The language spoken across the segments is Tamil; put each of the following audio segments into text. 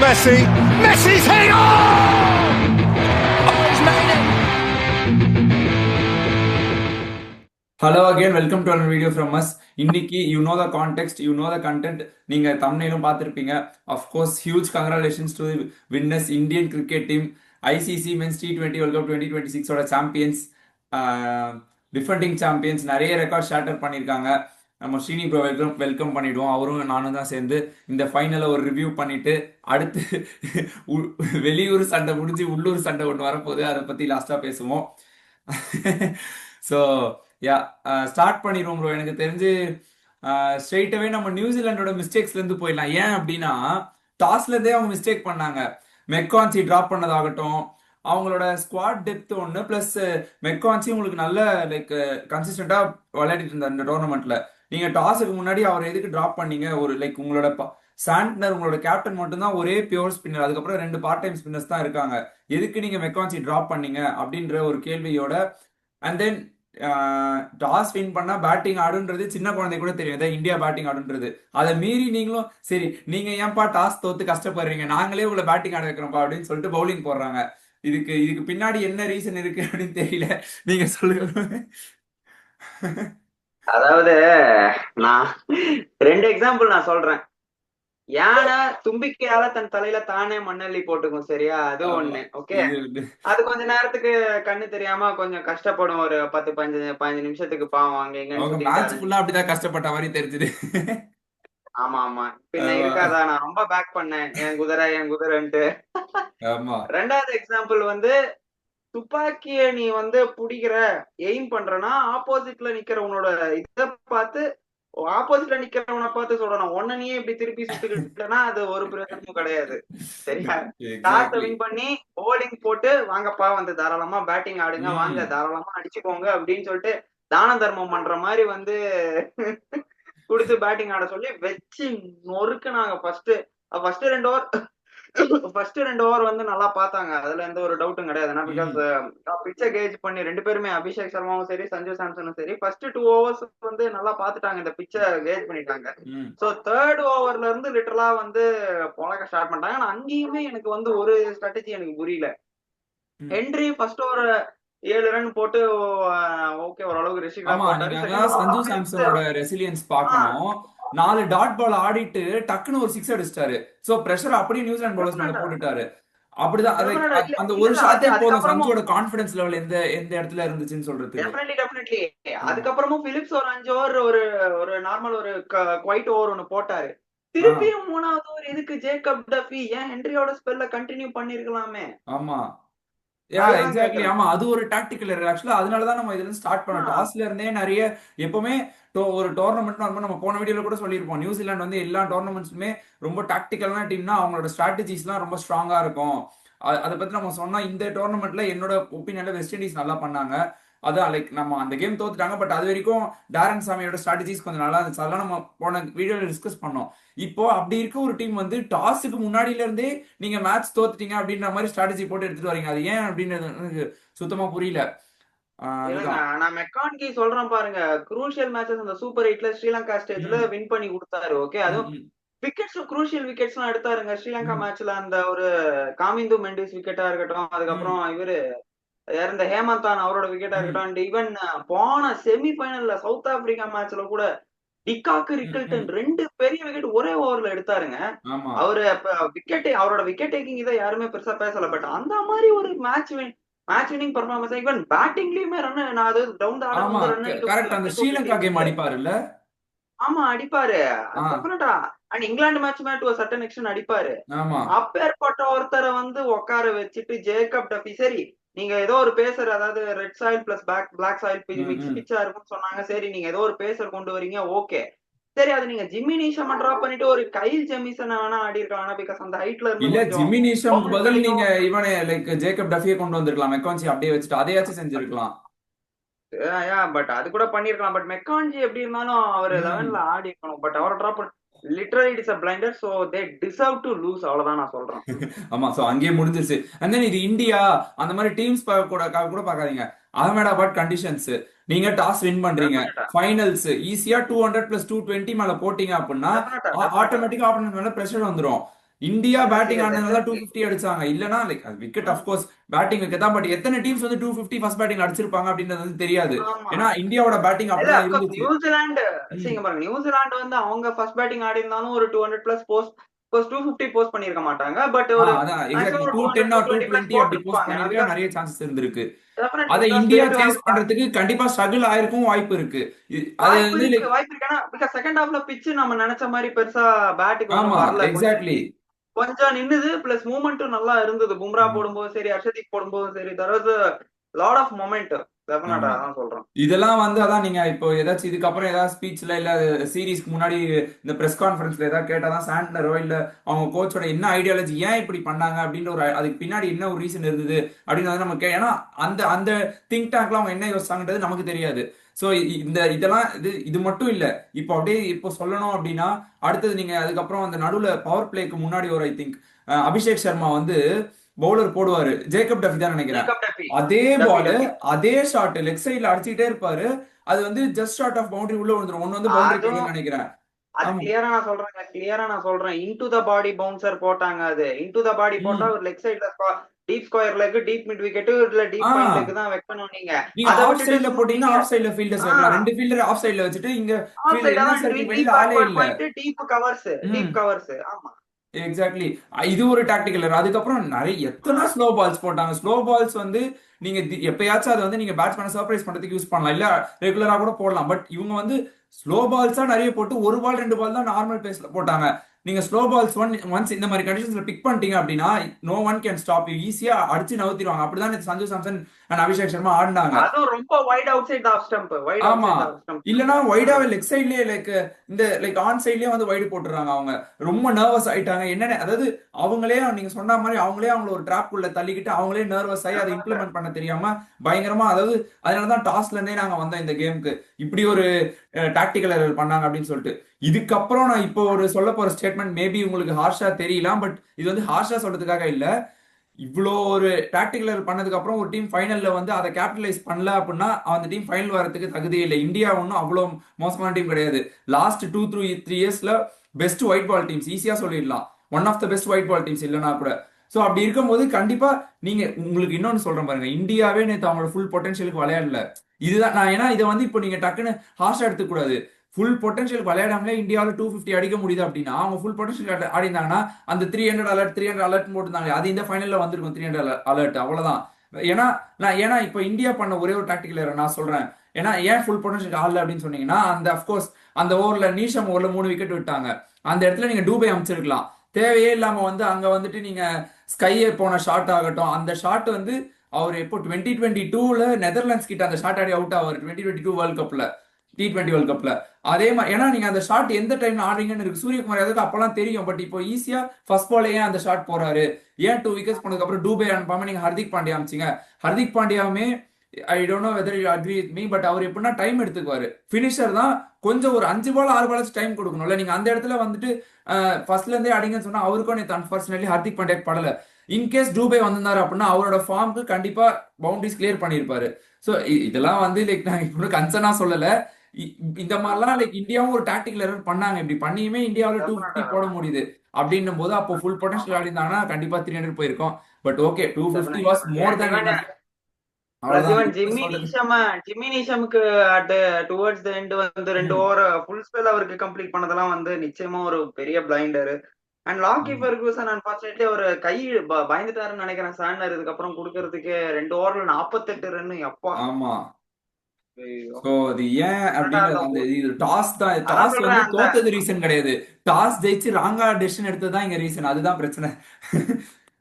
Messi. Messi's hit! Oh! Oh, he's made it! Hello again, welcome to another video from us. இன்னைக்கு you know the context, you know the content. நீங்க thumbnailum பார்த்திருப்பீங்க. Of course, huge congratulations to the winners Indian cricket team, ICC Men's T20 World Cup 2026 ஓட சாம்பியன்ஸ், டிஃபெண்டிங் சாம்பியன்ஸ். நிறைய ரெக்கார்ட் ஷேட்டர் பண்ணியிருக்காங்க. நம்ம ஸ்ரீனி ப்ரோ வெல்கம் பண்ணிடுவோம். அவரும் நானும் தான் சேர்ந்து இந்த ஃபைனலை ஒரு ரிவ்யூ பண்ணிட்டு அடுத்து வெளியூர் சண்டை முடிஞ்சு உள்ளூர் சண்டை ஒன்று வரப்போகுது, அதை பற்றி லாஸ்ட்டாக பேசுவோம். ஸோ யா, ஸ்டார்ட் பண்ணிடுவோம் ப்ரோ. எனக்கு தெரிஞ்சு ஸ்ட்ரெயிட்டாகவே நம்ம நியூசிலாண்டோட மிஸ்டேக்ஸ்லேருந்து போயிடலாம். ஏன் அப்படின்னா, டாஸ்லேருந்தே அவங்க மிஸ்டேக் பண்ணாங்க. மெக்கான்சி ட்ராப் பண்ணதாகட்டும், அவங்களோட ஸ்குவாட் டெப்த் ஒன்று, ப்ளஸ் மெக்கான்சி உங்களுக்கு நல்ல லைக் கன்சிஸ்டண்டாக விளையாடிட்டு இருந்தார் இந்த டோர்னமெண்ட்ல. நீங்கள் டாஸுக்கு முன்னாடி அவர் எதுக்கு ட்ராப் பண்ணீங்க? ஒரு லைக் உங்களோட சாண்ட்னர், உங்களோட கேப்டன் மட்டும்தான் ஒரே பியூர் ஸ்பின்னர், அதுக்கப்புறம் 2 பார்ட் டைம் ஸ்பின்னர்ஸ் தான் இருக்காங்க. எதுக்கு நீங்க மெக்கான்சி ட்ராப் பண்ணீங்க அப்படின்ற ஒரு கேள்வியோட, அண்ட் தென் டாஸ் வின் பண்ணா பேட்டிங் ஆடுன்றது சின்ன குழந்தை கூட தெரியும், இதான் இந்தியா பேட்டிங் ஆடுன்றது. அதை மீறி நீங்களும் சரி நீங்க ஏன்பா டாஸ் தோத்து கஷ்டப்படுறீங்க, நாங்களே உங்களை பேட்டிங் ஆட வைக்கிறோம்ப்பா அப்படின்னு சொல்லிட்டு பவுலிங் போடுறாங்க. இதுக்கு பின்னாடி என்ன ரீசன் இருக்கு அப்படின்னு தெரியல, நீங்க சொல்லுங்க. அதாவது நான் 2 எக்ஸாம்பிள் நான் சொல்றேன். யானை தும்பிக்கையால தன் தலையில தானே மண்ணள்ளி போட்டுக்கும், சரியா? அது ஒண்ணு. ஓகே, அது கொஞ்ச நேரத்துக்கு கண்ணு தெரியாம கொஞ்சம் கஷ்டப்படும், ஒரு 10-15 நிமிஷத்துக்கு பாவம் அங்க எங்க அப்படிதான் கஷ்டப்பட்ட மாதிரி தெரிஞ்சுது. ஆமா ஆமா, பின்ன இருக்காதா? நான் ரொம்ப பேக் பண்ணேன், என் குதிரைன்ட்டு. ரெண்டாவது எக்ஸாம்பிள் வந்து, துப்பாக்கிய நீ வந்து புடிக்கிற, எய்ம் பண்றனா, ஆப்போசிட்ல நிக்கிற உன்னோட இத பார்த்து, ஆப்போசிட்ல நிக்கிறவனை பார்த்து சொல்லணும், உன்ன நீயே இப்படி திருப்பி சுட்டுக்கிட்டனா அது ஒரு பிரயோஜனமும் கிடையாது, சரியா? டாஸ் வின் பண்ணி போலிங் போட்டு வாங்கப்பா, வந்து தாராளமா பேட்டிங் ஆடுங்க, வாங்க தாராளமா அடிச்சுக்கோங்க அப்படின்னு சொல்லிட்டு தான தர்மம் பண்ற மாதிரி வந்து கொடுத்து பேட்டிங் ஆட சொல்லி வச்சு நொறுக்குனாங்க. ஃபர்ஸ்ட் 2 ஓவர் வந்து நல்லா பார்த்தாங்க, அதுல எந்த ஒரு டவுட்டும் கிடையாது. பிகாஸ் பிச்சை கேஜ் பண்ணி 2 பேருமே, அபிஷேக் சர்மாவும் சரி சஞ்சு சாம்சனும் சரி, ஃபர்ஸ்ட் 2 ஓவர்ஸ் வந்து நல்லா பார்த்துட்டாங்க, இந்த பிச்சை கேஜ் பண்ணிட்டாங்க. சோ 3rd ஓவர்ல இருந்து லிட்டரலா வந்து பொழக்க ஸ்டார்ட் பண்ணிட்டாங்க. ஆனா அங்கேயுமே எனக்கு வந்து ஒரு ஸ்ட்ராட்டஜி எனக்கு புரியல. ஹென்ரி ஃபர்ஸ்ட் ஓவர் 7 ரன் போட்டு ஓகே, ஓரளவுக்கு ரெசிலியன்ஸ் சஞ்சு சாம்சனோட ரெசிலியன்ஸ் பார்க்கணும். 4 டாட் பால் ஆடிட்டு டக்குன்னு ஒரு 6 அடிச்சிட்டாரு. சோ பிரஷர் அப்படியே நியூசிலாந்து பவுலர்ஸ் மேல போட்டுட்டாரு. அப்படிதான் அந்த ஒரு ஷாட்டே போதும் சஞ்சுவோட கான்ஃபிடன்ஸ் லெவல் எந்த இடத்துல இருந்துச்சுன்னு சொல்றது. டெஃபினெட்லி. அதுக்கப்புறமும் பிலிப்ஸ் ஒரு 5 ஓவர் ஒரு நார்மல் ஒரு குவைட் ஓவர் ஒன்னு போட்டாரு. திருப்பியும் 3வது ஓவர் எதுக்கு ஜேக்கப் டஃபி? ஏன் ஹென்ரியோட ஸ்பெல்ல கண்டினியூ பண்ணிருக்கலாமே. ஆமா எக்ஸாக்ட்லி. ஆமா, அது ஒரு டாக்டிக்கல் எரர். ஆக்சுவலா அதனாலதான் நம்ம இதுல ஸ்டார்ட் பண்ணோம். டாஸ்ல இருந்தே நிறைய எப்பவுமே ஒரு டோர்னமெண்ட் நம்ம போன வீடியோல கூட சொல்லியிருப்போம், நியூசிலாந்து வந்து எல்லா டோர்னமெண்ட்ஸுமே ரொம்ப டாக்டிக்கலான டீம்னா அவங்களோட ஸ்ட்ராட்டஜிஸ்லாம் ரொம்ப ஸ்ட்ராங்கா இருக்கும். அதை பத்தி நம்ம சொன்னா, இந்த டோர்னமெண்ட்ல என்னோட ஒப்பீனியன்ல வெஸ்ட் இண்டீஸ் நல்லா பண்ணாங்க. அதான் லைக் நம்ம அந்த கேம் தோத்துட்டாங்க, பட் அது வரைக்கும் டாரன் சாமியோட ஸ்ட்ராட்டஜிஸ் கொஞ்சம் நல்லா இருந்துச்சு. அதெல்லாம் நம்ம போன வீடியோல டிஸ்கஸ் பண்ணோம். இப்போ அப்படி இருக்க ஒரு டீம் வந்து டாஸுக்கு முன்னாடியில இருந்தே நீங்க மேட்ச் தோத்துட்டீங்க அப்படின்ற மாதிரி ஸ்ட்ராட்டஜி போட்டு எடுத்துட்டு வரீங்க. அது ஏன் அப்படின்றது எனக்கு சுத்தமா புரியல. நான் மெக்கான்கி சொல்றேன் பாருங்க, குரூஷியல் மேட்சஸ் அந்த சூப்பர் 8ல ஸ்ரீலங்கா ஸ்டேஜ்ல வின் பண்ணி கொடுத்தாரு. ஓகே, அதுவும் விக்கெட்ஸ், குரூஷியல் விக்கெட்ஸ் எல்லாம் எடுத்தாருங்க ஸ்ரீலங்கா மேட்ச்ல. அந்த ஒரு காமிந்து மெண்டிஸ் விக்கெட்டா இருக்கட்டும், அதுக்கப்புறம் இவரு இந்த ஹேமந்தான் அவரோட விக்கெட்டா இருக்கட்டும், ஈவன் போன செமி ஃபைனல்ல சவுத் ஆப்பிரிக்கா மேட்ச்ல கூட டிகாக் ரிக்கல்டன் 2 பெரிய விக்கெட் ஒரே ஓவர்ல எடுத்தாருங்க. அவரு விக்கெட், அவரோட விக்கெட் டேக்கிங் இதை யாருமே பெருசா பேசல, பட் அந்த மாதிரி ஒரு மேட்ச் வின்னிங் பெர்ஃபார்மன்ஸ். ஈவன் பேட்டிங்லயுமே ரன், நான் அது down the order run correct. அந்த ஸ்ரீலங்கா கேம் அடிப்பாருல்ல? ஆமா அடிப்பாரு, டெஃபினட்டா. அண்ட் இங்கிலாந்து மேட்ச்மே டு சர்டன் எக்ஸ்டென்ட் அடிப்பாரு. அப்பேற்பட்ட ஒருத்தரை வந்து உட்கார வச்சுட்டு ஜேக்கப் டஃபி, சரி நீங்க ஏதோ ஒரு பேசர், அதாவது red soil plus black soil mix பிச்சா இருக்கும்னு சொன்னாங்க. சரி நீங்க ஏதோ ஒரு பேசர் கொண்டு வரீங்க, ஓகே. சரி, அது நீங்க ஜிம்மி நீஷம் டிராப் பண்ணிட்டு ஒரு கைல் ஜெமிசன் வேணா ஆடி இருக்கலாம், பிகாஸ் அந்த ஹைட்ல இருந்து. இல்ல, ஜிம்மி நீஷம்க்கு பதில் நீங்க இவனே லைக் ஜேக்கப் டஃபியை கொண்டு வந்திருக்கலாம், மெக்கான்சி அப்படியே வச்சுட்டு அதையாச்சும் செஞ்சிருக்கலாம். பட் அது கூட பண்ணிருக்கலாம். பட் மெக்கான்ஜி எப்படி இருந்தாலும் அவர் 11ல ஆடி இருக்கணும். பட் அவர் drop literally it is a blinder, so they deserve to lose, அவ்வளவுதான் நான் சொல்றேன். ஆமா, சோ அங்கேயே முடிஞ்சிருச்சு. அண்ட் தென் இது இந்தியா அந்த மாதிரி டீம்ஸ் கூட பாக்காதீங்க. அகமதாபாத் கண்டிஷன்ஸ், நீங்க டாஸ் வின் பண்றீங்க, ஃபைனல்ஸ் ஈஸியா 200 + 220 மேல போட்டீங்க அப்படின்னா ஆட்டோமேட்டிக்கா ஆப்போனன்ட் மேல பிரஷர் வந்துரும். இந்தியா பேட்டிங் yes, ஆனதுனால exactly. 250 அடிச்சாங்க. இல்லனா லைக் அது wicket of course batting wicket தான். பட் எத்தனை டீம்ஸ் வந்து 250 ஃபர்ஸ்ட் பேட்டிங் அடிச்சிருப்பாங்க அப்படின்றது வந்து தெரியாது. ஆமா. ஏன்னா இந்தியாவோட பேட்டிங் இல்ல அப்படிதான் அப்கோர்ஸ் இருந்துச்சு. நியூசிலாந்து ம். இங்க பாருங்க, நியூசிலாந்து வந்து அவங்க ஃபர்ஸ்ட் பேட்டிங் ஆடி இருந்தாலும் ஒரு 200 பிளஸ் போஸ்ட் 250 போஸ்ட் பண்ணிருக்க மாட்டாங்க. பட் ஒரு அதான் மேக்ஸிமம் எக்ஸாக்ட்லி ஒரு 200 210 ஆர் 220 பிளஸ் 220 அப்படி போஸ்ட் போட்டிருப்பாங்க. பண்ணிருக்க பிகாஸ் நிறைய சான்சஸ் இருந்திருக்கு. டெஃபினெட்லி அதை because they India to have chase பண்றதுக்கு கண்டிப்பா ஸ்ட்ரகிள் ஆயிருக்கும் வாய்ப்பு இருக்கு. அது வாய்ப்பு வந்து இருக்கு லைக் வாய்ப்பு இருக்கு. ஆனா பிகாஸ் செகண்ட் ஹாஃப்ல பிட்ச் நம்ம நினைச்ச மாதிரி பெருசா பேட்டுக்கு ஆமா ஒண்ணும் வரல. கொஞ்சம் எக்ஸாக்ட்லி. கொஞ்சம் நின்னுது. பிளஸ் மூவ்மெண்ட்டும் நல்லா இருந்தது. பும்ரா போடும்போது சரி, ஹர்ஷதீப் போடும்போது சரி, there was a lot of moment. டெஃபினட்டா ஆமா. அதான் சொல்றேன். இதெல்லாம் வந்து அதான் நீங்க இப்போ ஏதாச்சும் இதுக்கப்புறம் ஏதாவது ஸ்பீச்ல இல்ல சீரீஸ்க்கு முன்னாடி இந்த பிரஸ் கான்ஃபரன்ஸ்ல ஏதாவது கேட்டாதான் சாண்ட்னரோ இல்ல அவங்க கோச்சோட என்ன ஐடியாலஜி ஏன் இப்படி பண்ணாங்க அப்படின்ற ஒரு அதுக்கு பின்னாடி என்ன ஒரு ரீசன் இருந்தது அப்படின்னு வந்து நம்ம ஏன்னா அந்த அந்த திங்க் டேங்க்ல அவங்க என்ன யோசிச்சாங்கன்றது நமக்கு தெரியாது. சோ இதெல்லாம் இது மட்டும் இல்ல. இப்போ அப்படியே இப்போ சொல்லணும் அப்படின்னா அடுத்தது நீங்க அதுக்கப்புறம் அந்த நடுவுல பவர் பிளேக்கு முன்னாடி ஒரு ஐ திங்க் அபிஷேக் சர்மா வந்து பவுலர் போடுவாரு. ஜேக்கப் டஃபி தான் நினைக்கிறேன். ஜேக்கப் டஃபி அதே டஃபி பால் டஃபி அதே ஷாட் லெக் சைடுல அடிச்சுட்டே இருப்பாரு. அது வந்து ஜஸ்ட் ஷார்ட் ஆஃப் பவுண்டரி உள்ள விழுந்துரும். ஒன்னு வந்து பவுண்டரி அதுவும் போயிடும்னு நினைக்கிறேன். அது ஆமா. கிளியரா நான் சொல்றேன். இன்டு த பாடி பவுன்சர் போட்டாங்க. அது இன்டு த பாடி போட்டா ம். ஒரு லெக் சைடுல deep square leg, deep mid wicket இல்ல ஆ டீப் பாயிண்ட் லெக் தான் வைக்கணும் நீங்க. நீங்க அதை ஆஃப் விட்டுட்டு சைடுல சும்மா போட்டீங்கன்னா நீங்க ஆஃப் சைடுல ஃபீல்டர்ஸ் வைக்கலாம். ரெண்டு ஃபீல்டர் ஆஃப் சைடுல வச்சுட்டு இங்க ஆஃப் ஃபீல்டர் சைடு இன்னர் தான் சர்க்கிள் வெளியில டீப் ஆளே பேக்வர்ட் இல்ல. பாயிண்ட், டீப் கவர்ஸ், டீப் ம். கவர்ஸ். ஆமா. எக்ஸாக்ட்லி. இது ஒரு டாக்டிக்கல் எரர். அதுக்கப்புறம் நிறைய எத்தனை ஸ்லோ பால்ஸ் போட்டாங்க. ஸ்லோ பால்ஸ் வந்து நீங்க எப்பயாச்சும் அதை வந்து நீங்க பேட்ஸ்மேனை சர்ப்ரைஸ் பண்றதுக்கு யூஸ் பண்ணலாம். இல்ல ரெகுலரா கூட போடலாம். பட் இவங்க வந்து ஸ்லோ பால்ஸா நிறைய போட்டு ஒரு பால் ரெண்டு பால் தான் நார்மல் பேஸ்ல போட்டாங்க. நீங்க ஸ்லோ பால்ஸ் ஒன்ஸ் இந்த மாதிரி கண்டிஷன்ஸ்ல பிக் பண்ணிட்டீங்க அப்படின்னா no one can stop you. ஈஸியா அடிச்சு நவுத்திடுவாங்க. அப்படிதான் சஞ்சு சாம்சன் அண்ட் அபிஷேக் சர்மா ஆடினாங்க. அதுவும் ரொம்ப wide outside off stump, wide out ஆமா. Side off stump. இல்லனா வைடாவே லெக் சைட்லயே லைக் இந்த லைக் ஆன் சைட்லயே வந்து வைடு போட்டுறாங்க. அவங்க ரொம்ப நர்வஸ் ஆயிட்டாங்க. என்னன்னு அதாவது அவங்களே நீங்க சொன்ன மாதிரி அவங்களே அவங்கள ஒரு ட்ராப் குள்ள தள்ளிக்கிட்டு அவங்களே நர்வஸ் ஆகி அதை இம்ப்ளிமெண்ட் பண்ண தெரியாம பயங்கரமா அதாவது அதனாலதான் டாஸ்ல இருந்தே நாங்க வந்தோம் இந்த கேமுக்கு. இப்படி ஒரு டாக்டிக்கல் எரர் பண்ணாங்க அப்படின்னு சொல்லிட்டு. இதுக்கப்புறம் நான் இப்போ ஒரு சொல்ல போற ஸ்டேட்மெண்ட் மேபி உங்களுக்கு ஹார்ஷா தெரியலாம். பட் இது வந்து ஹார்ஷா சொல்றதுக்காக இல்ல. இவ்வளோ ஒரு டாக்டிக்கல் பண்ணதுக்கு அப்புறம் ஒரு டீம் ஃபைனல்ல வந்து அதை கேபிட்டலைஸ் பண்ணல அப்படின்னா அந்த டீம் ஃபைனல் வரதுக்கு தகுதியே இல்லை. இந்தியா ஒன்றும் அவ்வளோ மோசமான டீம் கிடையாது. லாஸ்ட் 2-3 இயர்ஸ்ல பெஸ்ட் ஒயிட் பால் டீம்ஸ் ஈஸியா சொல்லிடலாம். One of the best white ball teams இல்லைனா கூட. ஸோ அப்படி இருக்கும்போது கண்டிப்பா நீங்க உங்களுக்கு இன்னொன்னு சொல்றேன் பாருங்க. இந்தியாவே நேற்று அவங்களோட ஃபுல் பொட்டன்ஷியலுக்கு விளையாடல. இதுதான் நான் ஏன்னா இதை வந்து இப்போ நீங்க டக்குன்னு ஹார்ஷா எடுத்துக்கூடாது. ஃபுல் பொட்டன்ஷியல் விளையாடாமலே இந்தியாவில் 250 அடிக்க முடியுது அப்படின்னா அவங்க ஃபுல் பொட்டன்ஷியல் ஆடிந்தாங்கன்னா அந்த 300 அலர்ட் போட்டுருந்தாங்க. அது இந்த ஃபைனல்ல வந்திருக்கும் 300 அலர்ட் அவ்வளவுதான். ஏன்னா இப்போ இந்தியா பண்ண ஒரே ஒரு டாக்டிக்கல் எரர் நான் சொல்றேன். ஏன்னா ஏன் ஃபுல் பொட்டன்ஷியல் ஆடல அப்படின்னு சொன்னீங்கன்னா அந்த அஃப்கோர்ஸ் அந்த ஓவர்ல நீஷம் ஓவர்ல 3 விக்கெட் விட்டாங்க. அந்த இடத்துல நீங்க டூபை அமைச்சிருக்கலாம். தேவையே இல்லாம வந்து அங்க வந்துட்டு நீங்க ஸ்கையே போன ஷாட் ஆகட்டும். அந்த ஷாட் வந்து அவர் எப்போ 2022ல நெதர்லாண்ட்ஸ் கிட்ட அந்த ஷாட் ஆடி அவுட் ஆவார் 2022 வேர்ல்ட் கப்ல T20 வேர்ல்ட் கப்ல. அதே மாதிரி ஏன்னா நீங்க அந்த ஷாட் எந்த டைம்ல ஆடுறீங்கன்னு இருக்கு. சூரியகுமார் யாதவுக்கு அப்பெல்லாம் தெரியும். பட் இப்போ ஈஸியா ஃபர்ஸ்ட் பால் ஏன் அந்த ஷாட் போறாரு, ஏன் 2 விக்கெட்ஸ் போனதுக்கு அப்புறம் டூபே அனுப்பாம நீங்க ஹர்திக் பாண்டியா அமைச்சிங்க. ஹர்திக் பாண்டியாவுமே I don't know whether you agree with me. But அவர் எப்படின்னா டைம் எடுத்துக்குவாரு. ஃபினிஷர் தான் கொஞ்சம் ஒரு 5 பால் 6 பால் டைம் கொடுக்கணும்ல. நீங்க அந்த இடத்துல வந்துட்டு ஃபர்ஸ்ட்ல இருந்தே அடிங்கன்னு சொன்னா அவருக்கும் நேற்று அன்பார்ச்சுனேட்லி ஹர்திக் பாண்டியா படல. இன்கேஸ் டூபே வந்திருந்தாரு அப்படின்னா அவரோட ஃபார்முக்கு கண்டிப்பா பவுண்டரிஸ் கிளியர் பண்ணிருப்பாரு. ஸோ இதெல்லாம் வந்து லைக் நாங்க இப்போ கன்சர்னா சொல்லல. இந்த மாதிரிலாம் லைக் இந்தியாவும் ஒரு டாக்டிக்கல் எரர் பண்ணாங்க. இப்படி பண்ணியுமே இந்தியாவில் 250 போட முடியுது அப்படின்னும் போது அப்போ ஃபுல் பொட்டன்ஷியல் ஆடி இருந்தாங்கன்னா கண்டிப்பா 300 போயிருக்கும். But okay 250 was more than enough. அவ்வளவுதான் சொல்றது. ஜிம்மி நீஷமுக்கு அட் டுவர்ட்ஸ் தி எண்ட் வந்து 2 ஓவர் ஃபுல் ஸ்பெல் அவருக்கு கம்ப்ளீட் பண்ணதெல்லாம் வந்து நிச்சயமா ஒரு பெரிய blinder. And Lockie Ferguson unfortunately ஒரு கை பயந்துட்டாருன்னு நினைக்கிறேன் சாண்டர் இதுக்கப்புறம் கொடுக்கறதுக்கு. 2 ஓவர்ல 48 ரன். அப்பா. ஆமா. ஐயோ. சோ அது ஏன் அப்படின்னு அந்த இது டாஸ் தான். அதான் டாஸ் வந்து சொல்றேன் அந்த தோத்தது ரீசன் கிடையாது. டாஸ் ஜெயிச்சு ராங்கா டெசிஷன் எடுத்ததுதான் இங்க ரீசன். அதுதான் பிரச்சனை.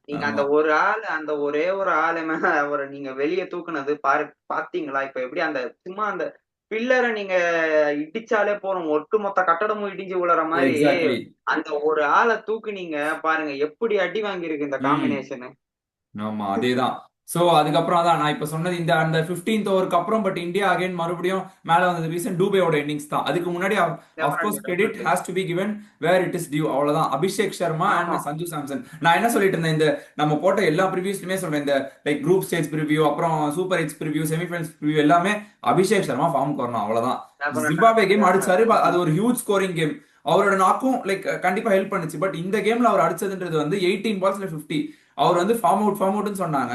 நீங்க அந்த ஆமா. ஒரு ஆள், அந்த ஒரே ஒரு ஆளு மேல அவரை நீங்க வெளியே தூக்குனது பாத்தீங்களா? இப்ப எப்படி அந்த சும்மா அந்த பில்லரை நீங்க இடிச்சாலே போறோம், ஒட்டுமொத்த கட்டடமும் இடிஞ்சு விழுற மாதிரி எக்ஸாக்ட்லி. அந்த ஒரு ஆளை தூக்குனீங்க பாருங்க, எப்படி அடி வாங்கியிருக்கு இந்த ம். காம்பினேஷன். ஆமா அதேதான். சோ அதுக்கப்புறம் தான் நான் இப்ப சொன்னது இந்த அந்த 15th ஓவருக்கு அப்புறம் பட் இந்தியா அகைன் மறுபடியும் மேல வந்தது ரீசன் டூபேயோட இன்னிங்ஸ் தான். அதுக்கு முன்னாடி of course credit has to be given where it is due. அவ்வளவுதான். அபிஷேக் சர்மா அண்ட் சஞ்சு சாம்சன். நான் என்ன சொல்லிட்டு இருந்தேன் இந்த நம்ம போட்ட எல்லா ப்ரிவியூஸ்லயுமே சொல்றேன். இந்த லைக் குரூப் ஸ்டேஜ் ப்ரிவியூ அப்புறம் super hits preview semi-finals preview எல்லாமே அபிஷேக் சர்மா ஃபார்ம் வரணும் அவ்வளவுதான். ஜிம்பாப்வே கேம் அடிச்சாரு. அது ஒரு ஹியூஜ் ஸ்கோரிங் கேம். அவரோட நாக்கும் லைக் கண்டிப்பா ஹெல்ப் பண்ணுச்சு. பட் இந்த கேம்ல அவர் அடிச்சதுன்றது வந்து 18 பால்ஸ்ல 50. அவர் வந்து ஃபார்ம் அவுட்னு சொன்னாங்க.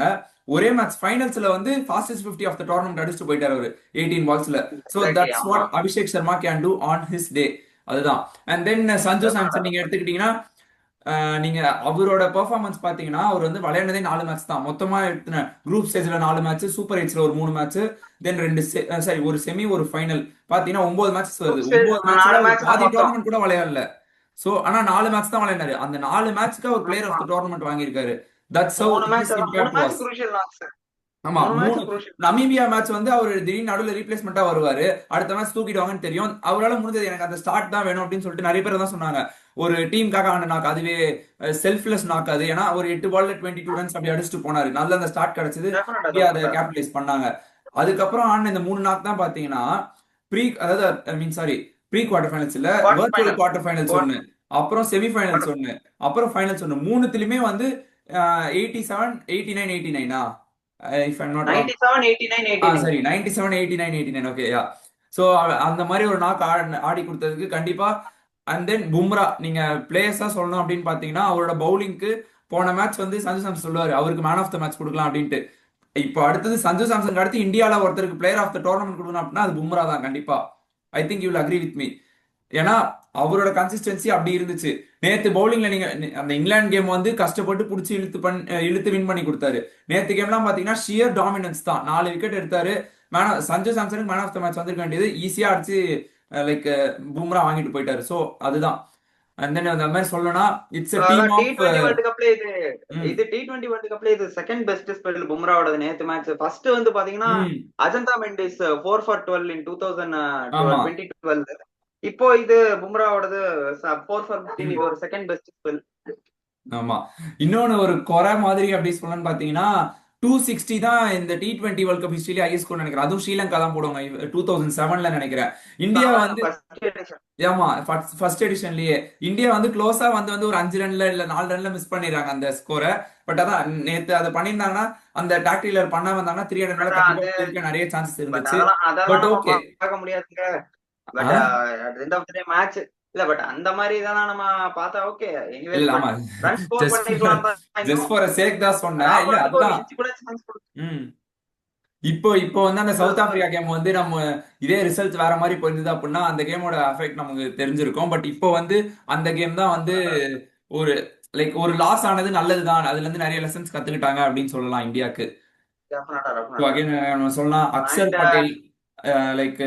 ஒரே மேட்ச் ஃபைனல்ஸ்ல வந்து ஃபாஸ்டஸ்ட் 50 ஆஃப் த டோர்னமெண்ட் அடிச்சுட்டு போயிட்டாரு அவரு 18 பால்ஸ்ல. சோ எக்ஸாக்ட்லி தட்ஸ் ஆமா. What Abhishek Sharma can do on his day. அதுதான். அண்ட் தென் சஞ்சு சாம்சன் நீங்க எடுத்துக்கிட்டீங்கன்னா, நீங்க அவரோட பெர்ஃபார்மன்ஸ் பாத்தீங்கன்னா, அவர் வந்து விளையாண்டதே 4 மேட்ச் தான். மொத்தமா எடுத்துன குரூப் ஸ்டேஜ்ல 4 மேட்ச், சூப்பர் எயிட்ஸ்ல ஒரு 3 மேட்ச், தென் 2 சாரி ஒரு செமி ஒரு ஃபைனல். பாத்தீங்கன்னா 9 மேட்சஸ் வருது. 9 மேட்ச்ல 4 அவர் மேட்ச் தான் பாதி மொத்தம். டோர்னமெண்ட் கூட விளையாடல. சோ ஆனா 4 மேட்ச் தான் விளையாண்டாரு. அந்த 4 மேட்ச்க்கு அவர் பிளேயர் ஆஃப் ஆமா. த டோர்னமெண்ட் வாங்கியிருக்காரு. That's how 3 match his 3 impact match was. Crucial match. ஆமா 3 மேட்ச் 3 குரூஷியல். நமீபியா மேட்ச் வந்து அவர் திடீர்னு நடுவில் ரீப்ளேஸ்மெண்டா வருவாரு. அடுத்த மேட்ச் தூக்கிடுவாங்கன்னு தெரியும். அவரால் முடிஞ்சது எனக்கு அந்த ஸ்டார்ட் தான் வேணும் அப்படின்னு சொல்லிட்டு நிறைய பேர் தான் சொன்னாங்க. ஒரு டீமுக்காக ஆன நாக், அதுவே செல்ஃப்லெஸ் நாக் அது. ஏன்னா ஒரு 8 பால்ல 22 ரன்ஸ் அப்படி அடிச்சுட்டு போனாரு. நல்ல அந்த ஸ்டார்ட் கிடைச்சது. டெஃபினட்டா இந்தியா அதை டெஃபினட்டா. கேபிட்டலைஸ் பண்ணாங்க. அதுக்கப்புறம் ஆன இந்த 3 நாக் தான் பாத்தீங்கன்னா அதாவது I mean sorry pre quarter finals இல்ல, quarter virtual final. Quarter finals ஒன்னு, அப்புறம் செமி ஃபைனல்ஸ் ஒன்னு, அப்புறம் ஃபைனல்ஸ் ஒன்னு. மூணுத்துலயுமே வந்து 87 89 89 இஃப் ஐம் நாட் ராங். 97 89 89. சரி 97 89 89 ஓகே யா. சோ அந்த மாதிரி ஒரு நாக் ஆடி கொடுத்ததுக்கு கண்டிப்பா. அண்ட் தென் பும்ரா, நீங்க பிளேயர்ஸா சொல்லணும் அப்படின்னு பாத்தீங்கன்னா, அவரோட பவுலிங்க்கு போன மேட்ச் வந்து சஞ்சு சாம்சன் சொல்லுவாரு அவருக்கு மேன் ஆஃப் த மேட்ச் கொடுக்கலாம் அப்படின்ட்டு. இப்போ அடுத்தது சஞ்சு சாம்சன் அடுத்து இந்தியால ஒருத்தருக்கு பிளேயர் ஆஃப் த டோர்னமெண்ட் கொடுக்கணும் அப்படின்னா அது பும்ரா தான் கண்டிப்பா. I think you will agree with me. ஏன்னா அவரோட கன்சிஸ்டன்சி அப்படி இருந்துச்சு. நேத்து பவுலிங்ல நீங்க அந்த இங்கிலாந்து கேம் வந்து கஷ்டப்பட்டு புடிச்சு இழுத்து வின் பண்ணி கொடுத்தாரு. நேத்து கேம்லாம் பாத்தீங்கன்னா ஷியர் டாமினன்ஸ் தான். 4 விக்கெட் எடுத்தாரு. சஞ்சு சாம்சனுக்கு மேன் ஆஃப் த மேட்ச் வந்திருக்க வேண்டியது ஈஸியா அடிச்சு லைக் பும்ரா வாங்கிட்டு போயிட்டாரு. சோ அதுதான். அண்ட் தென் அந்த மாதிரி சொல்லணும்னா it's a team of T20 world கப்ல இது T20 வேர்ல்ட் கப்ல இது செகண்ட் பெஸ்ட் ஸ்பெல் பும்ராவோட நேத்து மேட்ச். ஃபர்ஸ்ட் வந்து பாத்தீங்கன்னா அஜந்தா மெண்டிஸ் 4 for 12 in 2012. இப்போ இது பும்ராவோடது 4 for 15. இது ஒரு செகண்ட் பெஸ்ட் ஸ்பெல். ஆமா. இன்னொன்னு ஒரு குறை மாதிரி அப்படி சொல்லணும்னு பாத்தீங்கன்னா 260 தான் இந்த T20 வேர்ல்ட் கப் ஹிஸ்டரியில ஹையஸ்ட் ஸ்கோர் நினைக்கிறேன். அதுவும் ஸ்ரீலங்கா தான் போடுவாங்க 2007ல நினைக்கிறேன். இந்தியா வந்து ஆமா ஃபர்ஸ்ட் எடிஷன்லயே இந்தியா வந்து க்ளோஸா வந்து ஒரு 5 ரன்ல இல்ல 4 ரன்ல மிஸ் பண்ணிடுறாங்க அந்த ஸ்கோரை. பட் அதான் நேத்து அதை பண்ணியிருந்தாங்கன்னா, அந்த டாக்டிக்ல பண்ணாம இருந்தாங்கன்னா 300 மேல கண்டிப்பா இருக்க நிறைய சான்சஸ் இருந்துச்சு. பட் ஓகே பார்க்க முடியாதுங்க. But at end of the day match இல்ல. பட் அந்த மாதிரி இதெல்லாம் நம்ம பார்த்தா ஓகே. எனிவே இல்ல ஆமா ரன் ஸ்கோர் பண்ணிக்கலாம் தான். ஜஸ்ட் ஃபார் சேக் தான் சொன்னேன். இல்ல அதுதான். இப்போ வந்து அந்த சவுத் ஆப்பிரிக்கா கேம் வந்து நம்ம இதே ரிசல்ட் வேற மாதிரி போயிருந்தது அப்படின்னா அந்த கேமோட எஃபெக்ட் நமக்கு தெரிஞ்சிருக்கும். பட் இப்போ வந்து அந்த கேம் தான் வந்து ஒரு லைக் ஒரு லாஸ் ஆனது நல்லதுதான். அதுல இருந்து நிறைய லெசன்ஸ் கத்துக்கிட்டாங்க அப்படின்னு சொல்லலாம் இந்தியாக்கு. சொல்லலாம் Axar Patel like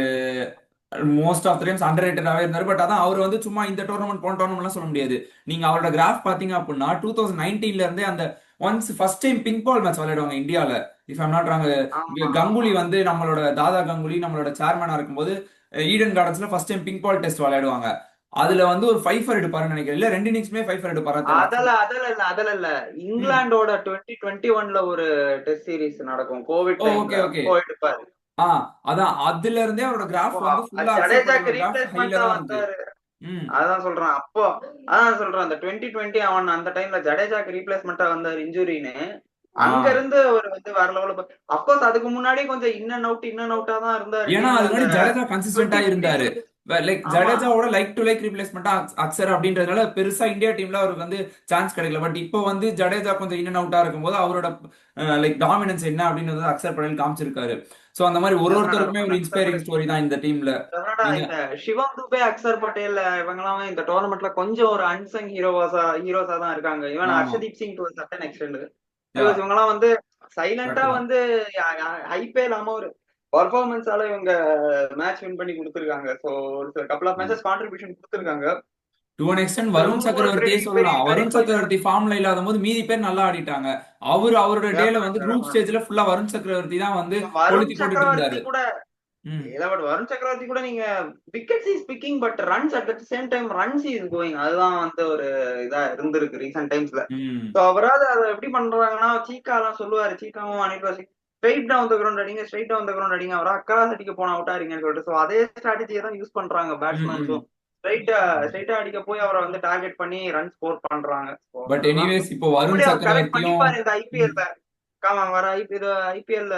most of the times அண்டர் ரேட்டடாவே இருந்தாரு. பட் அதான் அவர் வந்து சும்மா இந்த டோர்னமெண்ட் போன டோர்னமெண்ட்லாம் சொல்ல முடியாது. நீங்க அவரோட கிராஃப் பாத்தீங்க அப்படின்னா 2019ல இருந்தே அந்த once first time pink ball match விளையாடுவாங்க இந்தியால. If I'm not wrong, Ganguly வந்து நம்மளோட தாதா கங்குலி நம்மளோட சேர்மனா இருக்கும்போது ஈடன் கார்டன்ஸ்ல first time pink ball test விளையாடுவாங்க. அதுல வந்து ஒரு 5 for எடுப்பாருன்னு நினைக்கிறேன். இல்ல 2 இன்னிங்ஸ்மே 5 for எடுப்பாரு. அதல இல்ல இங்கிலாந்தோட 2021ல ஒரு டெஸ்ட் சீரிஸ் நடக்கும் கோவிட் டைம்ல எடுப்பாரு. அதான் அதுல இருந்தே அவரோட கிராஃப் வந்து ஃபுல்லா ஜடேஜாக்கு ரீப்ளேஸ்மென்ட்டா வந்தாரு. அதான் சொல்றேன். அப்போ அதான் சொல்றேன் அந்த 2020 அவன் அந்த டைம்ல ஜடேஜாக்கு ரீப்ளேஸ்மென்ட்டா வந்தாரு இன்ஜுரின்னு. அங்க இருந்து அவர் வந்து வேற லெவல்ல அப்கோர்ஸ் அதுக்கு முன்னாடி கொஞ்சம் இன் அண்ட் அவுட்டா தான் இருந்தாரு. ஏன்னா அது முன்னாடி ஜடேஜா கன்சிஸ்டன்ட்டா இருந்தாரு. லைக் ஜடேஜாவோட லைக் டு லைக் ரீப்ளேஸ்மெண்டா அக்ஷர் அப்படின்றதுனால பெருசா இந்தியா டீம்ல அவருக்கு வந்து சான்ஸ் கிடைக்கல. பட் இப்போ வந்து ஜடேஜா கொஞ்சம் இன் அண்ட் அவுட்டா இருக்கும்போது அவரோட லைக் டாமினன்ஸ் என்ன அப்படின்றது அக்ஷர் பட்டேல் காமிச்சிருக்காரு. சோ அந்த மாதிரி ஒருத்தருக்குமே ஒரு இன்ஸ்பைரிங் ஸ்டோரி தான் இந்த டீம்ல. சிவம் துபே, அக்ஷர் பட்டேல் இவங்கலாம் இந்த டோர்னமெண்ட்ல கொஞ்சம் ஒரு அன்சங் ஹீரோஸா தான் இருக்காங்க. இவன் Harshdeep Singh to certain extend. இவங்கலாம் வந்து சைலண்டா வந்து ஹைப்பே இல்லாம ஒரு பர்ஃபார்மன்ஸால இவங்க மேட்ச் வின் பண்ணி கொடுத்திருக்காங்க. சோ ஒரு கப்பல் ஆஃப் மேட்சஸ் கான்ட்ரிபியூஷன் கொடுத்திருக்காங்க. டு an extent வருண் சக்கரவர்த்தியே சொல்லலாம். வருண் சக்கரவர்த்தி ஃபார்ம்ல இல்லாத போது மீதி பேர் நல்லா ஆடிட்டாங்க. அவரோட டேல வந்து குரூப் ஸ்டேஜ்ல ஃபுல்லா வருண் சக்கரவர்த்தி தான் வந்து கொளுத்தி போட்டுட்டு இருந்தாரு. வருண் சக்கரவர்த்தி கூட நீங்க wickets is picking but runs at the same time runs is going. அதுதான் வந்து ஒரு இதா இருந்திருக்கு ரீசன்ட் டைம்ஸ்ல. சோ அவராது அதை எப்படி பண்றாங்கன்னா சீக்கா எல்லாம் சொல்லுவாரு. சீக்காவும் அனுப்பி ஸ்ட்ரைட் டவுன் த கிரவுண்ட் அடிங்க, ஸ்ட்ரைட் டவுன் த கிரவுண்ட் அடிங்க, அவரா அக்கராஸ் அடிக்க போனா அவுட் ஆறீங்கன்னு சொல்லிட்டு. சோ அதே ஸ்ட்ராட்டஜியை தான் யூஸ் பண்றாங்க பேட்ஸ்மேன்ஸும். ஸ்ட்ரைட்டா அடிக்க போய் அவரை வந்து டார்கெட் பண்ணி ரன் ஸ்கோர் பண்றாங்க. பட் எனிவேஸ் இப்போ வருண் சக்கரவர்த்தியும் இந்த ஐபிஎல்ல வர ஐபிஎல்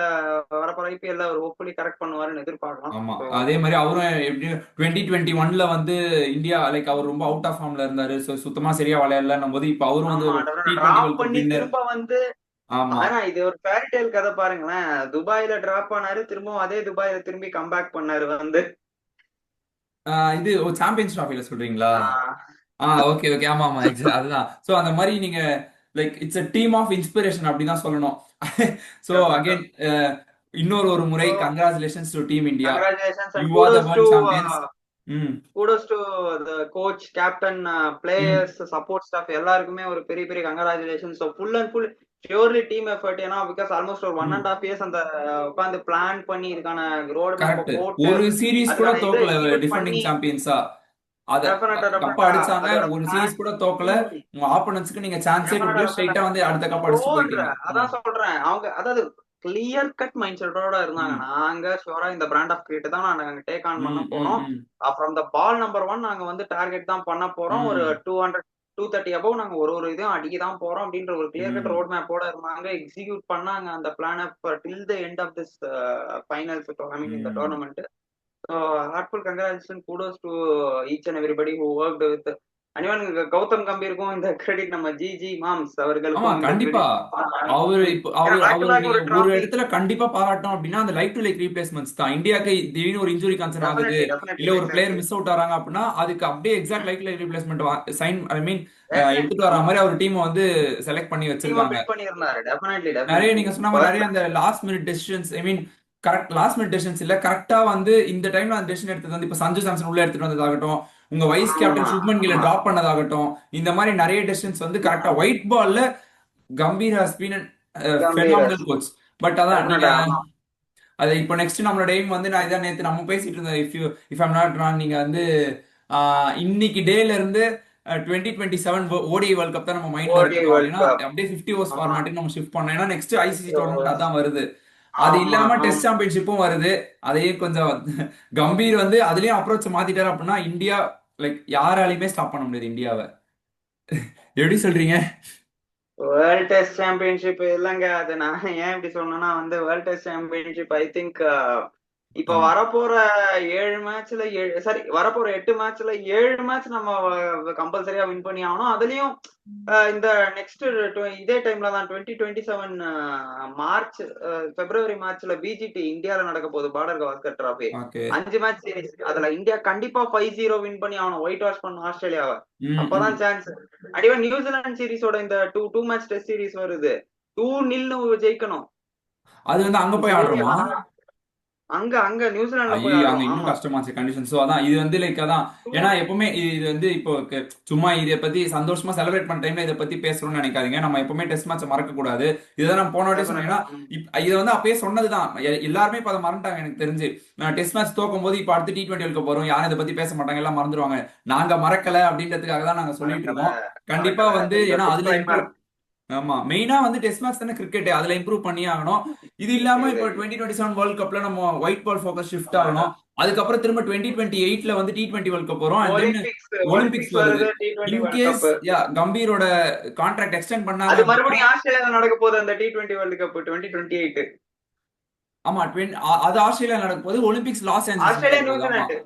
வரப்போற ஐபிஎல்ல அவர் ஹோப்ஃபுல்லி கரெக்ட் பண்ணுவாருன்னு எதிர்பார்க்கலாம். ஆமா அதே மாதிரி அவரும் எப்படி 2021ல வந்து இந்தியா லைக் அவர் ரொம்ப அவுட் ஆஃப் ஃபார்ம்ல இருந்தாரு. சுத்தமா சரியா விளையாடலன்னும் போது இப்ப அவரும் வந்து ஒரு T20 டிராப் வேர்ல்ட் கப் பண்ணி வின்னர். திரும்ப வந்து ஆமா ஆனா இது ஒரு ஃபேரி டேல் கதை பாருங்களேன். துபாயில டிராப் பண்ணாரு, திரும்பவும் அதே துபாயில திரும்பி கம்பேக் பண்ணாரு வந்து. இது சாம்பியன்ஸ் டிராஃபில சொல்றீங்களா? ஆஹ் ஓகே ஓகே ஆமா ஆமா எக்ஸாக்ட் அதுதான். சோ அந்த மாதிரி நீங்க like it's a team of inspiration அப்படின்னு தான் சொல்லணும். சோ அகைன் இன்னொரு முறை So, congratulations to team India. congratulations and you are the kudos to world champions. Hmm kudos to the coach, captain, players, support staff எல்லாருக்குமே ஒரு பெரிய பெரிய congratulation. So full and full purely team effort. ஏன்னா பிகாஸ் ஆல்மோஸ்ட் ஒரு 1.5 years அந்த உட்காந்து பிளான் பண்ணி இதுக்கான ரோட் மேப்பை கரெக்ட். போட்டு ஒரு சீரீஸ் கூட அதுக்கான இதை தோக்கல எக்ஸிக்யூட் டிஃபெண்டிங் பண்ணி சாம்பியன்ஸா. அத கப்ப டெஃபினட்டா அடிச்சாங்க. அதோட ஒரு பிளான் சீரிஸ் கூட தோக்கல. உங்க ஆப்போனன்ட்ஸ்க்கு நீங்க சான்ஸே கொடுக்கல. ஸ்ட்ரைட்டா வந்து அடுத்த கப் அடிச்சு போயிட்டீங்க. அதான் சொல்றேன். அவங்க அதாவது கிளியர் கட் மைண்ட் செட்டோட இருந்தாங்க. நாங்க ஷுவரா இந்த பிராண்ட் ஆஃப் கிரிக்கெட் தான் நாங்க டேக் ஆன் பண்ண போறோம். அப்புறம் இந்த பால் நம்பர் 1 நாங்க வந்து டார்கெட் தான் பண்ண போறோம். ஒரு 200 230 அபவ் நாங்க ஒரு இதையும் அடிக்க தான் போறோம் அப்படின்ற ஒரு கிளியர் கட் ரோட் மேப்போட இருந்தாங்க. எக்ஸிக்யூட் பண்ணாங்க அந்த plan till the end of this finals இந்த tournament. So heartfelt congratulations, kudos to each and everybody who worked with. Anyone Gautam கம்பீருக்கும் இந்த கிரெடிட் நம்ம ஜிஜி மாம்ஸ் அவர்களுக்கும் கண்டிப்பா. அவரு ஒரு இடத்துல credit. கண்டிப்பா பாராட்டணும் அப்படின்னா அந்த லைக் டு லைக் ரீப்ளேஸ்மெண்ட்ஸ் தான். இந்தியாக்கு திடீர்னு ஒரு இன்ஜுரி கன்சர்ன் ஆகுது, இல்ல ஒரு பிளேயர் மிஸ் அவுட் ஆறாங்க அப்படின்னா அதுக்கு அப்படியே exact like to like replacement sign எடுத்துட்டு வர மாதிரி அவர் டீம் வந்து செலக்ட் பண்ணி வச்சிருக்காங்க. நிறைய நீங்க சொன்ன மாதிரி நிறைய அந்த last minute decisions correct last minute decisions இல்ல கரெக்டா வந்து இந்த டைம்ல அந்த டெசிஷன் எடுத்தது வந்து இப்ப சஞ்சு சாம்சன் உள்ள எடுத்துட்டு வந்ததாகட்டும், உங்க வைஸ் கேப்டன் சுப்மன் கில்ல டிராப் பண்ணதாகட்டும், இந்த மாதிரி நிறைய டெசிஷன்ஸ் வந்து கரெக்டா ஒயிட் பால்ல Gambhir has been phenomenal coach. But அதான் நீங்க அது இப்போ நெக்ஸ்ட் நம்மளோட எய்ம் வந்து நான் இதான் நேத்து நம்ம பேசிட்டு இருந்தேன். இஃப் ஐம் நாட் ராங் நீங்க வந்து இன்னைக்கு டேல இருந்து 2027 ஓடிஐ வேர்ல்ட் கப் தான் நம்ம மைண்ட்ல இருக்கு. அப்படியே 50 ஓவர்ஸ் ஃபார்மேட்டுக்கு நம்ம ஷிஃப்ட் பண்ணோம். ஏன்னா நெக்ஸ்ட் ஐசிசி டோர்னமெண்ட் அதான் வருது. அது இல்லாம டெஸ்ட் சாம்பியன்ஷிப்பும் வருது. அதையும் கொஞ்சம் கம்பீர் வந்து அதுலயும் அப்ரோச் மாத்திட்டாரு அப்படின்னா இந்தியா லைக் யாராலையுமே ஸ்டாப் பண்ண முடியாது இந்தியாவை. எப்படி சொல்றீங்க? வேர்ல்ட் டெஸ்ட் சாம்பியன்ஷிப் இல்லைங்க. அது நான் ஏன் இப்படி சொன்னேன்னா வந்து world test championship I think இப்ப வரப்போற 7 மேட்ச்ல வரப்போற 8 மேட்ச்ல 7 மேட்ச் நம்ம கம்பல்சரியா வின் பண்ணி ஆகணும். அதுலயும் இந்த நெக்ஸ்ட் இதே டைம்ல தான் 2027 மார்ச் பிப்ரவரி மார்ச்ல பிஜிடி இந்தியால நடக்க போகுது border Gavaskar trophy 5 match series. அதுல இந்தியா கண்டிப்பா 5-0 வின் பண்ணி ஆகணும், ஒயிட் வாஷ் பண்ணும் ஆஸ்திரேலியாவை. அப்பதான் சான்ஸ். அடிவா நியூசிலாந்து சீரிஸோட இந்த டூ மேட்ச் டெஸ்ட் சீரிஸ் வருது. 2-0 ஜெயிக்கணும். அது வந்து அங்க போய் ஆடுறோமா? அங்க நியூசிலாந்துல அங்க இன்னும் கஷ்டமாச்சு கண்டிஷன். சோ அதான் இது வந்து லைக் அதான் ஏன்னா எப்பவுமே இது வந்து இப்போ சும்மா இதை பத்தி சந்தோஷமா செலிப்ரேட் பண்ண டைம்ல இதை பத்தி பேசணும்னு நினைக்காதீங்க. நம்ம எப்பவுமே டெஸ்ட் மேட்ச் மறக்க கூடாது. இதுதான் நான் போன வாட்டி சொன்னேன்னா இதை வந்து அப்பயே சொன்னதுதான். எல்லாருமே இப்ப அதை மறந்துட்டாங்க எனக்கு தெரிஞ்சு. டெஸ்ட் மேட்ச் தோக்கும் போது இப்ப அடுத்து T20 வேர்ல்ட் கப் வரும், யாரும் இதை பத்தி பேச மாட்டாங்க, எல்லாம் மறந்துடுவாங்க. நாங்க மறக்கல அப்படின்றதுக்காக தான் நாங்க சொல்லிட்டு இருக்கோம். கண்டிப்பா வந்து ஏன்னா அதுல ஆமா மெயினா வந்து டெஸ்ட் மேட்ச் தானே கிரிக்கெட், அதுல இம்ப்ரூவ் பண்ணி ஆகணும். இது இல்லாம இப்போ 2027 வேர்ல்ட் கப்ல நம்ம ஒயிட் பால் ஃபோக்கஸ் ஷிஃப்ட் ஆகணும். அதுக்கப்புறம் திரும்ப 2028ல வந்து T20 வேர்ல்ட் கப் வரும். ஒலிம்பிக்ஸ் வருது. இன்கேஸ் கம்பீரோட கான்ட்ராக்ட் எக்ஸ்டெண்ட் பண்ணாங்க அது மறுபடியும் ஆஸ்திரேலியால நடக்க போகுது அந்த T20 வேர்ல்ட் கப் 2028. ஆமா அது ஆஸ்திரேலியா நடக்க போகுது. Olympics Los Angeles,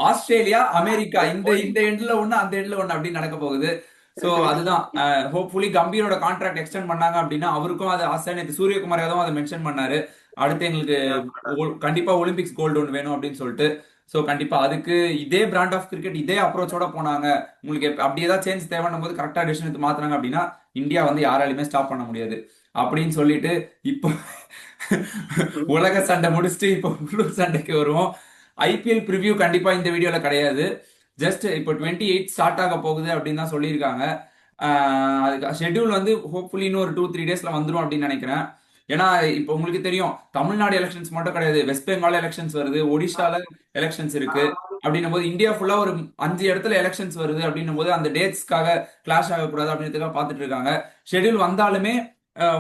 Australia America இந்த எண்ட்ல ஒண்ணு அந்த எண்ட்ல ஒண்ணு அப்படி நடக்க போகுது. சோ அதுதான் ஹோப்ஃபுல்லி கம்பீரோட கான்ட்ராக்ட் எக்ஸ்டெண்ட் பண்ணாங்க அப்படின்னா அவருக்கும் அது ஆசை. நேற்று சூரியகுமார் யாதவும் அதை மென்ஷன் பண்ணாரு. அடுத்து எங்களுக்கு கண்டிப்பா ஒலிம்பிக்ஸ் கோல்டு ஒன்று வேணும் அப்படின்னு சொல்லிட்டு. ஸோ கண்டிப்பா அதுக்கு இதே பிராண்ட் ஆஃப் கிரிக்கெட் இதே அப்ரோச்சோட போனாங்க. உங்களுக்கு அப்படி ஏதாவது சேஞ்ச் தேவைன்னும் போது கரெக்டா டிசிஷன் எடுத்து மாத்துறாங்க அப்படின்னா இந்தியா வந்து யாராலையுமே ஸ்டாப் பண்ண முடியாது அப்படின்னு சொல்லிட்டு இப்போ உலக சண்டை முடிச்சுட்டு இப்போ உள்ளூர் சண்டைக்கு வருவோம். ஐபிஎல் ப்ரிவியூ கண்டிப்பா இந்த வீடியோல கிடையாது. ஜஸ்ட் இப்போ 28 ஸ்டார்ட் ஆக போகுது அப்படின்னு தான் சொல்லியிருக்காங்க. அதுக்கு ஷெட்யூல் வந்து ஹோப்ஃபுல்லி இன்னும் ஒரு 2-3 டேஸ்ல வந்துடும் அப்படின்னு நினைக்கிறேன். ஏன்னா இப்போ உங்களுக்கு தெரியும் தமிழ்நாடு எலெக்ஷன்ஸ் மட்டும் கிடையாது, வெஸ்ட் பெங்கால் எலெக்ஷன்ஸ் வருது, ஒடிஷால எலெக்ஷன்ஸ் இருக்கு. அப்படின்னும் போது இந்தியா ஃபுல்லா ஒரு 5 இடத்துல எலெக்ஷன்ஸ் வருது. அப்படின்னும் போது அந்த டேட்ஸ்க்காக கிளாஷ் ஆகக்கூடாது அப்படின்றதுக்காக பார்த்துட்டு இருக்காங்க. ஷெட்யூல் வந்தாலுமே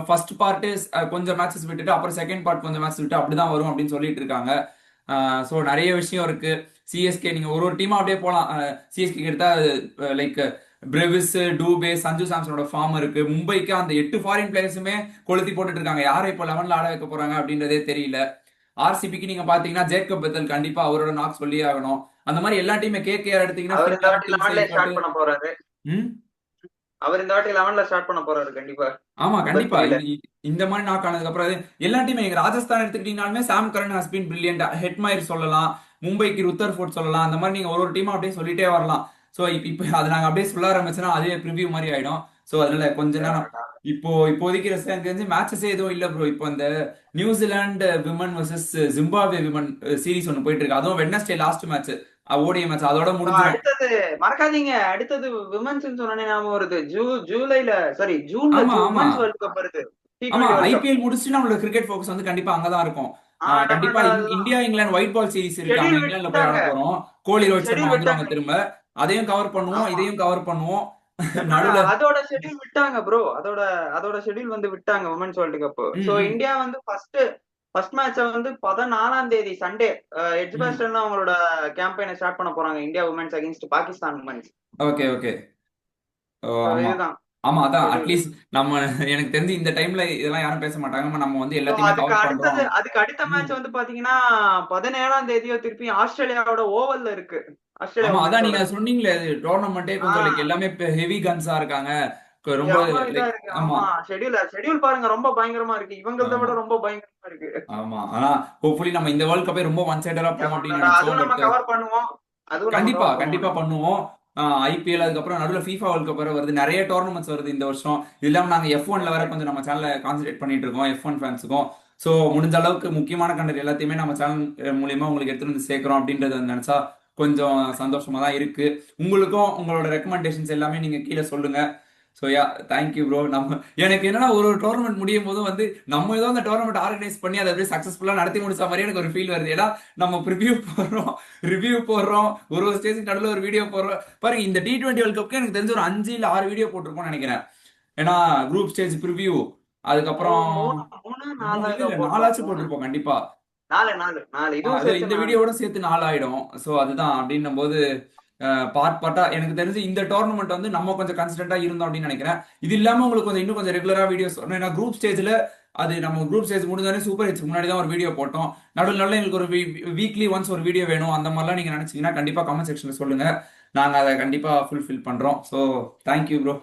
ஃபர்ஸ்ட் பார்ட் கொஞ்சம் மேட்சஸ் விட்டுட்டு அப்புறம் செகண்ட் பார்ட் கொஞ்சம் மேட்ச் விட்டு அப்படிதான் வரும் அப்படின்னு சொல்லிட்டு இருக்காங்க. ஸோ நிறைய விஷயம் இருக்கு. சிஎஸ்கே நீங்க ஒரு டீமா அப்படியே போகலாம். சிஎஸ்கே எடுத்தா லைக் பிரெவிஸ், டூபே, சஞ்சு சாம்சனோட ஃபார்ம் இருக்கு. மும்பைக்கு அந்த 8 ஃபாரின் பிளேயர்ஸுமே கொளுத்தி போட்டுட்டு இருக்காங்க. யாரை இப்போ 11ல ஆட வைக்க போறாங்க அப்படின்றதே தெரியல. ஆர்சிபிக்கு நீங்க பாத்தீங்கன்னா ஜேக்கப் பெத்தல் கண்டிப்பா அவரோட நாக் சொல்லியே ஆகணும். அந்த மாதிரி எல்லா டீமே கேகேஆர் எடுத்தீங்கன்னா அவர் இந்த ஃபின்லாண்ட், வாட்டி கிங்ஸ் 11ல ஐகாட். ஸ்டார்ட் பண்ண போறாரு. ம் அவர் இந்த வாட்டி 11ல ஸ்டார்ட் பண்ண போறாரு கண்டிப்பா. ஆமா நம்பர் கண்டிப்பா. 3ல. இந்த மாதிரி நாக் ஆனதுக்கு அப்புறம் எல்லா டீமே நீங்க ராஜஸ்தான் எடுத்துக்கிட்டீங்கனாலுமே Sam Curran has been brilliant. Hetmyer சொல்லலாம், மும்பைக்கு ருத்தர்ஃபோர்ட் சொல்லலாம். அந்த மாதிரி நீங்க ஒரு டீமா அப்படியே சொல்லிட்டே வரலாம். ஸோ இப்போ அதை நாங்க அப்படியே சொல்ல ஆரம்பிச்சோன்னா அதுவே ப்ரிவியூ மாதிரி ஆயிடும். ஸோ அதனால கொஞ்ச நேரம் இப்போதைக்கு எனக்கு தெரிஞ்சு மேட்சஸே எதுவும் இல்லை ப்ரோ. இப்போ இந்த New Zealand women versus Zimbabwe women series ஒன்று போயிட்டு இருக்கு. அதுவும் Wednesday last match, ODI match, அதோட முடிஞ்சிடும். அடுத்தது மறக்காதீங்க, அடுத்தது விமன்ஸ் சொன்னே ஞாபகம் வருது. ஜூலைல சாரி ஜூன்ல ஆமா ஆமா விமன்ஸ் வேர்ல்ட் கப் வருது. ஆமா. T20 world cup. ஐபிஎல் முடிச்சுட்டு நம்மளோட கிரிக்கெட் ஃபோக்கஸ் வந்து கண்டிப்பா அங்கதான் இருக்கும். கண்டிப்பா அதுதான் India England white ball series இருக்கு. அங்க ஷெட்யூல் இங்கிலாந்துல போய் ஆட விட்டாங்க. போறோம். கோலி, ரோஹித் சர்மா ஷெட்யூல் வந்துருவாங்க விட்டாங்க. திரும்ப. அதையும் கவர் பண்ணுவோம், ஆமா. இதையும் கவர் பண்ணுவோம். நடுவுல அதோட ஷெட்யூல் விட்டாங்க ப்ரோ. அதோட ஷெட்யூல் வந்து விட்டாங்க விமன்ஸ் வேர்ல்ட் கப். ம் சோ ம் இந்தியா வந்து ஃபர்ஸ்ட் மேட்ச வந்து 14ஆம் தேதி சண்டே ம் எட்ஜ்பாஸ்டன்ல அவங்களோட கேம்பெயினை ஸ்டார்ட் பண்ண போறாங்க. India women's against Pakistan women's. Okay okay. ஆமா இதுதான் ஆமா. அதான் ஷெட்யூல். அட்லீஸ்ட் நம்ம எனக்கு தெரிஞ்சு இந்த டைம்ல இதெல்லாம் யாரும் பேச மாட்டாங்க. நம்ம வந்து எல்லாத்தையுமே கவர் பண்றோம். அதுக்கு அடுத்த ம் மேட்ச் வந்து பாத்தீங்கன்னா 17ஆம் தேதியோ திருப்பி ஆஸ்திரேலியாவோட ஓவல்ல இருக்கு. ஆஸ்திரேலியா ஆமா. அதான் உமன்ஸோட. நீங்க சொன்னீங்களே டோர்னமெண்ட்டே கொஞ்சம் லைக் ஆஹ் எல்லாமே ஹெவி கன்ஸா இருக்காங்க. ரொம்ப செம இதா லைக் இருக்கு. ஆமா ஆமா, ஷெட்யூல் பாருங்க, ரொம்ப பயங்கரமா இருக்கு. இவங்களத ஆமா விட ரொம்ப பயங்கரமா இருக்கு. ஆமா. ஆனா ஹோப்ஃபுல்லி நம்ம இந்த வேர்ல்ட் கப்பே ரொம்ப ஒன் சைடரா போகும் அப்படின்னு நினைச்சோம். அதுவும் நம்ம பட் கவர் பண்ணுவோம். அதுவும் நம்ம கண்டிப்பா கவர் கண்டிப்பா பண்ணுவோம். பண்ணுவோம். ஐபிஎல் அதுக்கப்புறம் நடுவில் ஃபீஃபா வேர்ல்ட் கப் வருது. நிறைய டோர்னமெண்ட்ஸ் வருது இந்த வருஷம். இது இல்லாம நாங்க F1ல வேற கொஞ்சம் நம்ம சேனல்ல கான்சென்ட்ரேட் பண்ணிட்டு இருக்கோம், F1 ஃபேன்ஸுக்கும். ஸோ முடிஞ்ச அளவுக்கு முக்கியமான கண்டென்ட் எல்லாத்தையுமே நம்ம சேனல் மூலியமா உங்களுக்கு எடுத்துட்டு வந்து சேர்க்கிறோம் அப்படின்றத வந்து நினைச்சா கொஞ்சம் சந்தோஷமா தான் இருக்கு. உங்களுக்கும் உங்களோட ரெக்கமெண்டேஷன்ஸ் எல்லாமே நீங்க கீழே சொல்லுங்க. So yeah thank you bro. எனக்கு என்னன்னா ஒரு டோர்னமெண்ட் முடியும் போதும் வந்து நம்ம ஏதோ அந்த டோர்னமெண்ட் ஆர்கனைஸ் பண்ணி அதை அப்படியே சக்ஸஸ்ஃபுல்லாக நடத்தி முடிச்ச மாதிரி எனக்கு ஒரு ஃபீல் வருது. ஏன்னா நம்ம ப்ரிவியூ போடுறோம், ரிவ்யூ போடுறோம், ஒரு ஸ்டேஜுக்கு நடுவில் ஒரு வீடியோ போடுறோம். பாருங்க இந்த T20 வேர்ல்ட் கப்க்கு எனக்கு தெரிஞ்ச ஒரு 5 இல்ல 6 வீடியோ போட்டிருப்போம்னு நினைக்கிறேன். ஏன்னா குரூப் ஸ்டேஜ் ப்ரிவ்யூ, அதுக்கப்புறம் மூணு மூணு 3 நாலு இல்ல ஏதோ இல்ல போட்டோம். 4ஆச்சும் போட்டிருப்போம் கண்டிப்பா. நாலு இதுவும் அது சேர்த்து இந்த 4. வீடியோவோட சேர்த்து 4 ஆயிடும். ஸோ அதுதான் அப்படின்னும் போது பார்ட்டா எனக்கு தெரிஞ்சு இந்த டோர்னமெண்ட் வந்து நம்ம கொஞ்சம் கன்சிஸ்டன்டா இருந்தோம் அப்படின்னு நினைக்கிறேன். இது இல்லாம உங்களுக்கு கொஞ்சம் இன்னும் கொஞ்சம் ரெகுலரா வீடியோஸ் வரணும். ஏன்னா குரூப் ஸ்டேஜ்ல அது நம்ம குரூப் ஸ்டேஜ் முடிஞ்சாலே சூப்பர் ஹிட்ஸ்க்கு முன்னாடி தான் ஒரு வீடியோ போட்டோம். நடுவில் எங்களுக்கு ஒரு வீக்லி ஒன்ஸ் ஒரு வீடியோ வேணும். அந்த மாதிரிலாம் நீங்க நினைச்சீங்கன்னா கண்டிப்பா கமெண்ட் செக்ஷன்ல சொல்லுங்க. நாங்க அதை கண்டிப்பா ஃபுல்ஃபில் பண்றோம். So thank you bro.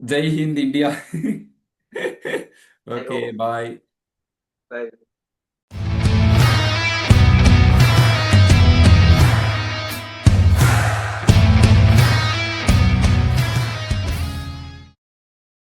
Jai Hind India. Okay bye. ஐயோ.